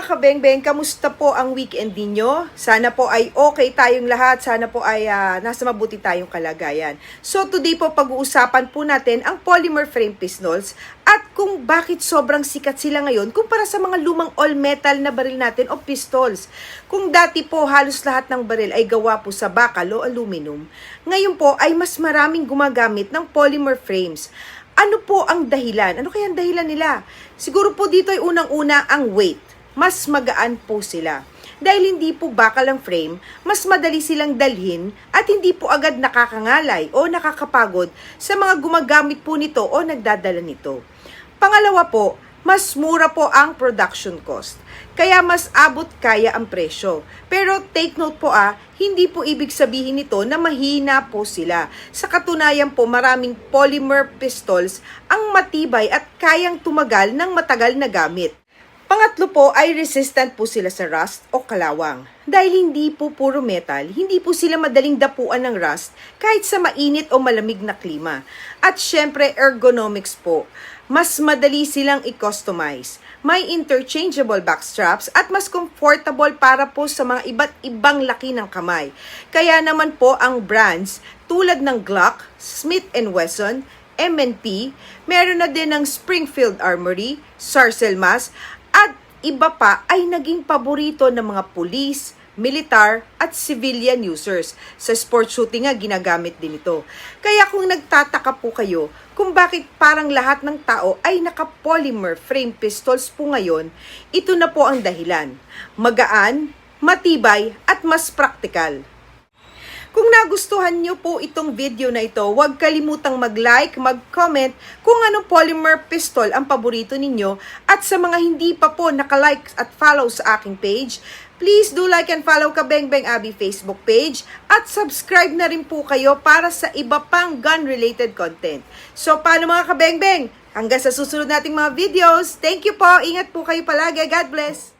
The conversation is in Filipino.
mga kabengbeng, kamusta po ang weekend ninyo? Sana po ay okay tayong lahat. Sana po ay nasa mabuti tayong kalagayan. So today po pag-uusapan po natin ang polymer frame pistols at kung bakit sobrang sikat sila ngayon kumpara sa mga lumang all-metal na baril natin o pistols. Kung dati po halos lahat ng baril ay gawa po sa bakal o aluminum, ngayon po ay mas maraming gumagamit ng polymer frames. Ano po ang dahilan? Ano kaya ang dahilan nila? Siguro po dito ay unang-una ang weight. Mas magaan po sila. Dahil hindi po bakal ang frame, mas madali silang dalhin at hindi po agad nakakangalay o nakakapagod sa mga gumagamit po nito o nagdadala nito. Pangalawa po, mas mura po ang production cost. Kaya mas abot kaya ang presyo. Pero take note po hindi po ibig sabihin nito na mahina po sila. Sa katunayan po, maraming polymer pistols ang matibay at kayang tumagal ng matagal na gamit. Pangatlo po ay resistant po sila sa rust o kalawang. Dahil hindi po puro metal, hindi po sila madaling dapuan ng rust kahit sa mainit o malamig na klima. At syempre ergonomics po, mas madali silang i-customize. May interchangeable back straps at mas comfortable para po sa mga iba't ibang laki ng kamay. Kaya naman po ang brands tulad ng Glock, Smith & Wesson, M&P, meron na din ng Springfield Armory, Sarcel Mas, at iba pa ay naging paborito ng mga pulis, militar at civilian users. Sa sport shooting nga ginagamit din ito. Kaya kung nagtataka po kayo kung bakit parang lahat ng tao ay naka-polymer frame pistols po ngayon, ito na po ang dahilan. Magaan, matibay at mas praktikal. Kung nagustuhan nyo po itong video na ito, huwag kalimutang mag-like, mag-comment kung anong polymer pistol ang paborito ninyo. At sa mga hindi pa po naka-like at follow sa aking page, please do like and follow Kabengbeng Abby Facebook page at subscribe na rin po kayo para sa iba pang gun-related content. So paano mga Kabengbeng? Hanggang sa susunod nating mga videos. Thank you po. Ingat po kayo palagi. God bless.